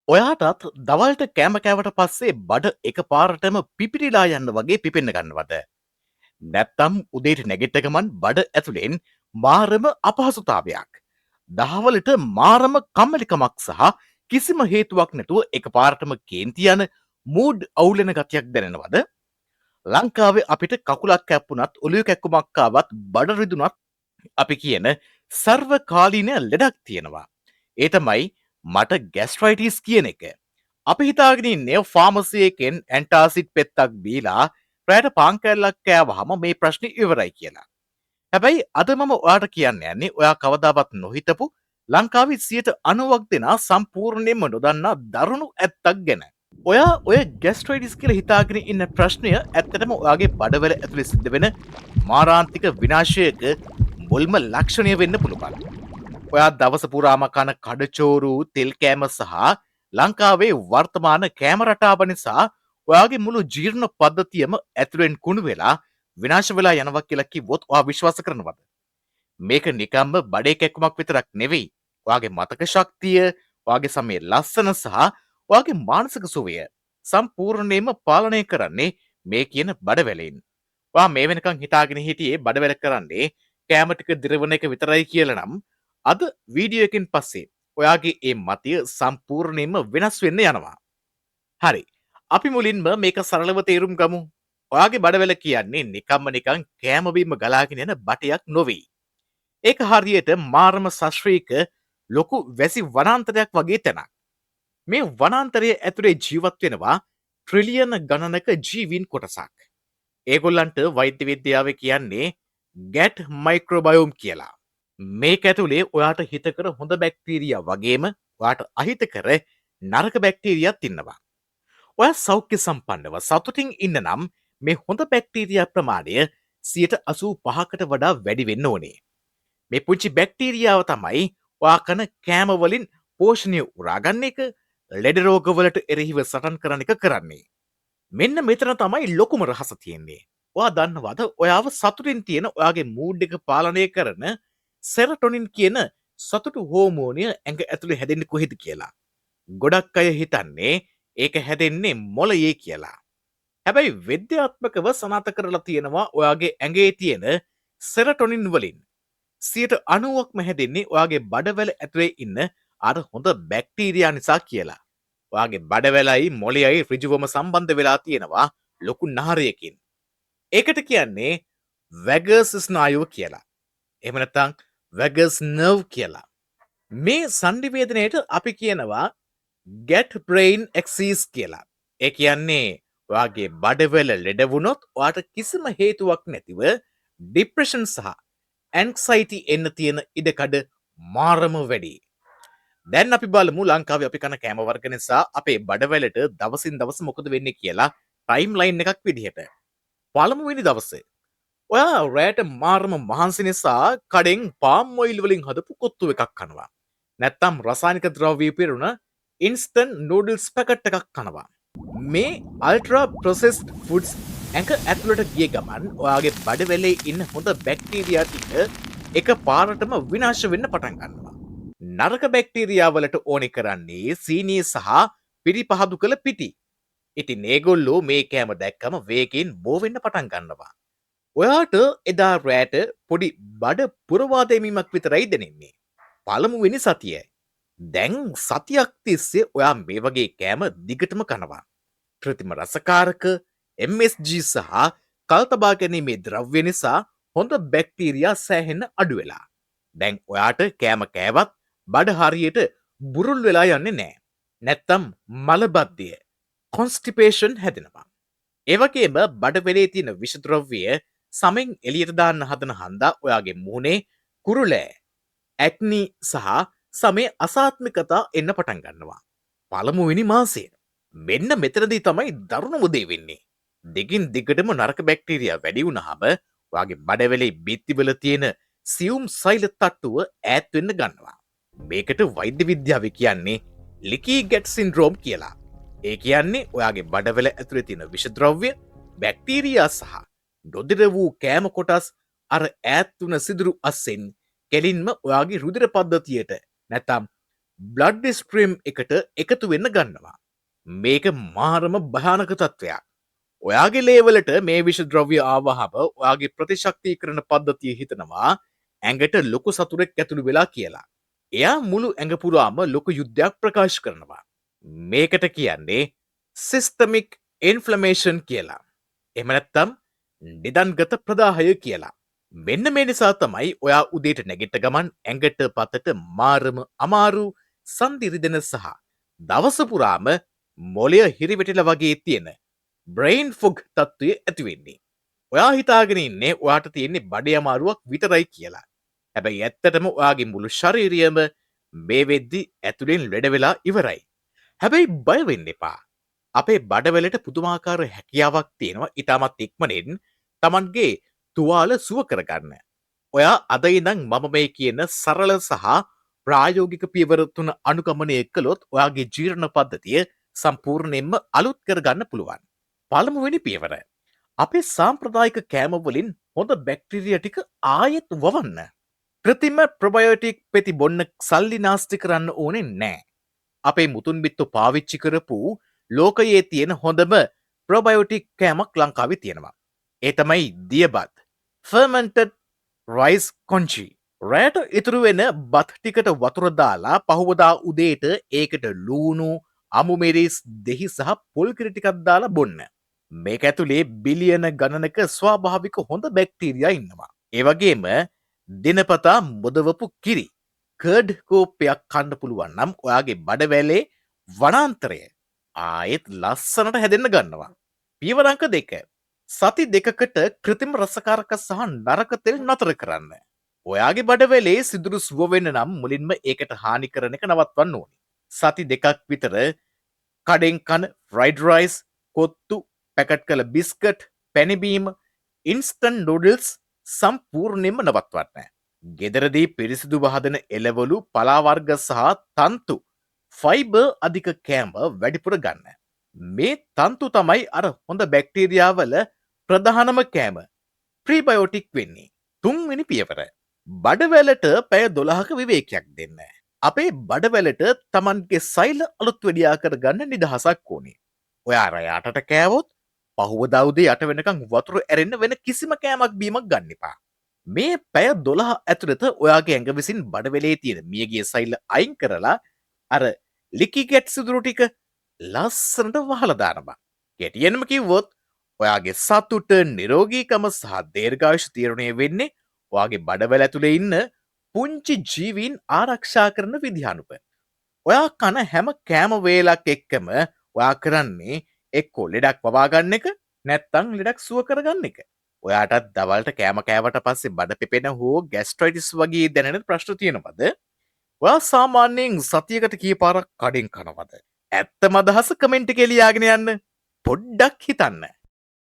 ඔයාටත් දවල්ට කෑම කෑවට පස්සේ බඩ එක පාරටම පිපිරිලා යන්න වගේ පිපෙන්න ගන්නවද. නැත්තම් උදේට නැගෙට්ටකමන් බඩ ඇතුළෙන් මාරම අපහසුතාවයක්. දහවලට මාරම කම්මලිකමක් සහ කිසිම හේතුවක් නැතුව එක පාරටම කේන්තියන මූඩ් අවුලෙන ගතියක් දැනෙනවද. ලංකාවේ අපිට කකුලක් කැප්පුනත් ඔලිය කැක්කුමක්කාවත් බඩරිදුනත් අපි කියන සර්ව කාලීනය ලෙඩක් තියෙනවා. ඒ තමයි මට ගැස්ට්‍රයිටිස් කියන එක. අපි හිතාගෙන නෙව් ෆාමසියකෙන් ඇන්ටාසිට් පෙත්තක් බීලා ප්‍රෑට පාංකැල්ලක් කෑවහම මේ ප්‍රශ්න ඉවරයි කියලා. හැබැයි අද මම ඔයාට කියන්න යන්නේ ඔයා කවදාවත් නොහිතපු ලංකාවේ 90ක් දෙනා සම්පූර්ණයෙන්ම නොදන්නා දරුණු ඇත්තක් ගැන. ඔයා ඔය ගැස්ට්‍රයිටිස් කියලා හිතාගෙන ඉන්න ප්‍රශ්නය ඇත්තටම ඔයාගේ බඩවැල ඇතුලේ සිද්ධ වෙන මාරාන්තික විනාශයක මුල්ම ලක්ෂණය වෙන්න පුළුවන්. ඔයා දවස පුරාම කන කඩචෝරු තෙල් කෑම සහ ලංකාවේ වර්තමාන කෑම රටාව නිසා ඔයාගේ මුළු ජීර්ණ පද්ධතියම ඇතුළෙන් කුණු වෙලා විනාශ වෙලා යනවා කියලා කිව්වොත් ඔයා විශ්වාස කරනවද? මේක නිකම්ම බඩේ කැක්කුමක් විතරක් නෙවෙයි. ඔයාගේ මතක ශක්තිය, ඔයාගේ සමේ ලස්සන සහ ඔයාගේ මානසික සුවය සම්පූර්ණයෙන්ම පාලනය කරන්නේ මේ කියන බඩවැලෙන්. ඔයා මේ වෙනකන් හිතාගෙන හිටියේ බඩවැල කරන්නේ කෑම ටික දිරවන එක විතරයි කියලා නම් අද වීඩියෝ එකෙන් පස්සේ ඔයාගේ ඒ මතය සම්පූර්ණයෙන්ම වෙනස් වෙන්න යනවා. හරි. අපි මුලින්ම මේක සරලව තේරුම් ගමු. ඔයාගේ බඩවැල කියන්නේ නිකම්ම නිකන් කෑම බීම ගලාගෙන යන බටයක් නොවේ. ඒක හරියට මාරම සශ්‍රීක ලොකු වැසි වනාන්තරයක් වගේ තැනක්. මේ වනාන්තරයේ ඇතුලේ ජීවත් වෙනවා ට්‍රිලියන ගණනක ජීවීන් කොටසක්. ඒගොල්ලන්ට වෛද්‍ය විද්‍යාව කියන්නේ ගැට් මයික්‍රෝබයෝම් කියලා. මේක ඇතුලේ ඔයාට හිතකර හොඳ බැක්ටීරියා වගේම ඔයාට අහිතකර නරක බැක්ටීරියාත් ඉන්නවා. ඔයා සෞඛ්‍ය සම්පන්නව සතුටින් ඉන්න නම් මේ හොඳ බැක්ටීරියා ප්‍රමාණය 85කට වඩා වැඩි වෙන්න ඕනේ. මේ පුංචි බැක්ටීරියාව තමයි ඔයා කන කෑම වලින් පෝෂණය උරාගන්න එක, ලෙඩ රෝගවලට එරෙහිව සටන් කරන එක කරන්නේ. මෙන්න මෙතන තමයි ලොකුම රහස තියෙන්නේ. ඔයා දන්නවද ඔයාව සතුටින් තියෙන ඔයාගේ මූඩ් එක පාලනය කරන සෙරටොනින් කියන සතුටු හෝමෝනය ඇඟ ඇතුලේ හැදෙන්නේ කොහෙද කියලා. ගොඩක් අය හිතන්නේ ඒක හැදෙන්නේ මොළයේ කියලා. හැබැයි විද්‍යාත්මකව සනාථ කරලා තියෙනවා ඔයාගේ ඇඟේ තියෙන සෙරටොනින් වලින් 90%ක්ම හැදෙන්නේ ඔයාගේ බඩවැල ඇතුලේ ඉන්න අර හොඳ බැක්ටීරියා නිසා කියලා. ඔයාගේ බඩවැලයි මොළයයි ඍජුවම සම්බන්ධ වෙලා තියෙනවා ලොකු නහරයකින්. ඒකට කියන්නේ වැගස් ස්නායුව කියලා. එහෙම නැත්නම් වැගස් නර්ව් කියලා. මේ සංනිවේදනයට අපි කියනවා get brain axis කියලා. ඒ කියන්නේ ඔයාගේ බඩවැල ලෙඩ වුණොත් ඔයාට කිසිම හේතුවක් නැතිව ડિප්‍රෙෂන් සහ ඇන්ක්සයිටි එන්න තියෙන ඉඩකඩ මාරම වැඩි. දැන් අපි බලමු ලංකාවේ අපි කන කෑම වර්ග නිසා අපේ බඩවැලට දවසින් දවස මොකද වෙන්නේ කියලා ටයිම් ලයින් එකක් විදිහට. පළමුවෙනි දවසේ ඔයා රෑට මාරම මහන්සි නිසා කඩෙන් පාම් ඔයිල් වලින් හදපු කොත්තු එකක් කනවා. නැත්තම් රසායනික ද්‍රව්‍ය පිරුණ ඉන්ස්ටන්ට් නූඩල්ස් පැකට් එකක් කනවා. මේ අල්ට්‍රා ප්‍රොසෙස්ඩ් ෆුඩ්ස් ඇඟ ඇතුළට ගිය ගමන් ඔයාගේ බඩවැලේ ඉන්න හොඳ බැක්ටීරියා ටික එක පාරටම විනාශ වෙන්න පටන් ගන්නවා. නරක බැක්ටීරියා වලට ඕනේ කරන්නේ සීනී සහ පිරිපහදු කළ පිටි. ඉතින් ඒගොල්ලෝ මේ කෑම දැක්කම වේගයෙන් බෝ වෙන්න පටන් ගන්නවා. ඔයාට එදා රෑට පොඩි බඩ පුරවාදැමීමක් විතරයි දැනෙන්නේ. පළමුවෙනි සතිය. දැන් සතියක් තිස්සේ ඔයා මේ වගේ කෑම දිගටම කනවා. කෘතිම රසකාරක MSG සහ කල්තබා ගැනීමේ ද්‍රව්‍ය නිසා හොඳ බැක්ටීරියා සෑහෙන්න අඩු වෙලා. දැන් ඔයාට කෑම කෑවත් බඩ හරියට බුරුල් වෙලා යන්නේ නෑ. නැත්තම් මලබද්ධය කොන්ස්ටිපේෂන් හැදෙනවා. ඒ වගේම බඩවැලේ තියෙන විෂද්‍රව්‍ය සමෙන් එළියට දාන්න හදන හන්දා ඔයාගේ මුහුණේ කුරුලෑ, ඇක්නි සහ සමේ අසාත්මිකතා එන්න පටන් ගන්නවා. පළමුවෙනි මාසය. මෙන්න මෙතනදී තමයි දරුණුම දේ වෙන්නේ. දිගින් දිගටම නරක බැක්ටීරියා වැඩි වුණාම ඔයාගේ බඩවැලේ බිත්තිවල තියෙන සියුම් සෛල තට්ටුව ඈත් වෙන්න ගන්නවා. මේකට වෛද්‍ය විද්‍යාවේ කියන්නේ ලිකී ගැට් සින්ඩ්‍රෝම් කියලා. ඒ කියන්නේ ඔයාගේ බඩවැල ඇතුලේ තියෙන විෂද්‍රව්‍ය, බැක්ටීරියා සහ නොදිර වූ කෑම කොටස් අර ඈත් වුණ සිදුරු අස්සෙන් කෙලින්ම ඔයාගේ රුධිර පද්ධතියට නැත්නම් බ්ලඩ් ස්ට්‍රීම් එකට එකතු වෙන්න ගන්නවා. මේක මාරම භයානක තත්ත්වයක්. ඔයාගේ ලේවලට මේ විෂ ද්‍රව්‍ය ආවහම ඔයාගේ ප්‍රතිශක්තිය කරන පද්ධතිය හිතනවා ඇඟට ලොකු සතුරෙක් ඇතුළු වෙලා කියලා. එයා මුළු ඇඟපුරාම ලොකු යුද්ධයක් ප්‍රකාශ කරනවා. මේකට කියන්නේ සිස්ටමික් ඉන්ෆ්ලමේෂන් කියලා. එහෙම නැත්නම් නිදන්ගත ප්‍රදාහය කියලා. මෙන්න මේ නිසා තමයි ඔයා උදේට නැගිට ගමන් ඇඟට පතට මාරම අමාරු සන්ධිරිදෙන සහ දවස පුරාම මොලය හිරිවෙටිලා වගේ තියෙන බ්‍රයින් ෆොග් තත්ත්වය ඇතිවෙන්නේ. ඔයා හිතාගෙන ඉන්නේ ඔයාට තියෙන්නේ බඩේ අමාරුවක් විතරයි කියලා. හැබැයි ඇත්තටම ඔයාගේ මුළු ශරීරයම මේ වෙද්දි ඇතුලෙන් ලෙඩ වෙලා ඉවරයි. හැබැයි බය වෙන්න එපා. අපේ බඩවැලට පුදුමාකාර හැකියාවක් තියෙනවා ඉතාමත් ඉක්මනින් Tamanගේ තුවාල සුව කරගන්න. ඔයා අද ඉඳන් මම මේ කියන සරල සහ ප්‍රායෝගික පියවර තුන අනුගමනය කළොත් ඔයාගේ ජීර්ණ පද්ධතිය සම්පූර්ණයෙන්ම අලුත් කරගන්න පුළුවන්. පළමුවෙනි පියවර. අපේ සාම්ප්‍රදායික කෑම වලින් හොඳ බැක්ටීරියා ටික ආයෙත් වවන්න. කෘතිම ප්‍රොබයෝටික් පෙති බොන්න සල්ලි නාස්ති කරන්න ඕනේ නෑ. අපේ මුතුන් බිත්තු පාවිච්චි කරපු ලෝකයේ තියෙන හොඳම ප්‍රොබයෝටික් කෑමක් ලංකාවේ තියෙනවා. ඒ තමයි දියබත්. ෆර්මන්ටඩ් රයිස් කොංචි. රෑට ඉතුරු වෙන බත් ටිකට වතුර දාලා පහුවදා උදේට ඒකට ලූණු, අමු මිරිස්, දෙහි සහ පොල් කිරි ටිකක් දාලා බොන්න. මේක ඇතුලේ බිලියන ගණනක ස්වාභාවික හොඳ බැක්ටීරියා ඉන්නවා. ඒ වගේම දිනපතා මුදවපු කිරි කර්ඩ් කෝප්පයක් කන්න පුළුවන් නම් ඔයාගේ බඩවැලේ වනාන්තරය ආයෙත් ලස්සනට හැදෙන්න ගන්නවා. පියවර අංක 2. සති දෙකකට කෘතිම රසකාරක සහ නරක තෙල් නතර කරන්න. ඔයාගේ බඩවැලේ සිදුරු සුව වෙන්න නම් මුලින්ම ඒකට හානි කරන එක නවත්වන්න ඕනේ. සති දෙකක් විතර කඩෙන් කන ෆ්‍රයිඩ් රයිස්, කොත්තු, පැකට් කළ බිස්කට්, පැණිබීම, ඉන්ස්ටන්ට් නූඩල්ස් සම්පූර්ණයෙන්ම නවත්වන්න. ගෙදරදී පිරිසිදු වහදන එළවලු, පලා වර්ග සහ තන්තු ෆයිබර් අධික කෑම වැඩිපුර ගන්න. මේ තන්තු තමයි අර හොඳ බැක්ටීරියාවල ප්‍රධානම කෑම ප්‍රීබයෝටික් වෙන්නේ. තුන්වෙනි පියවර. බඩවැලට පැය 12ක විවේකයක් දෙන්න. අපේ බඩවැලට Tamanගේ සෛල අලුත් වැඩියා කරගන්න නිදහසක් ඕනේ. ඔයා අර යටට කෑවොත් පහුවදා උදේ 8 වෙනකන් වතුර ඇරෙන්න වෙන කිසිම කෑමක් බීමක් ගන්න එපා. මේ පැය 12 ඇතුළත ඔයාගේ ඇඟ විසින් බඩවැලේ තියෙන මියගිය සෛල අයින් කරලා අර ලිකි ගැට් සිදුරු ටික ලස්සනට වහලා දානවා. කෙටියෙන්ම කිව්වොත් ඔයාගේ සතුට, නිරෝගීකම සහ දීර්ඝායුෂ තීරණය වෙන්නේ ඔයාගේ බඩවැල ඇතුලේ ඉන්න පුංචි ජීවීන් ආරක්ෂා කරන විදිහ අනුව. ඔයා කන හැම කෑම වේලක් එක්කම ඔයා කරන්නේ එක්කෝ ලෙඩක් වවා ගන්න එක නැත්නම් ලෙඩක් සුව කරගන්න එක. ඔයාටත් දවල්ට කෑම කෑවට පස්සේ බඩ පිපෙන හෝ ගැස්ට්‍රයිටිස් වගේ දැනෙන ප්‍රශ්න තියෙනවද? ඔයා සාමාන්‍යයෙන් සතියකට කී පාරක් කඩෙන් කනවද? ඇත්තම අදහස කමෙන්ට් එකේ ලියාගෙන යන්න. පොඩ්ඩක් හිතන්න.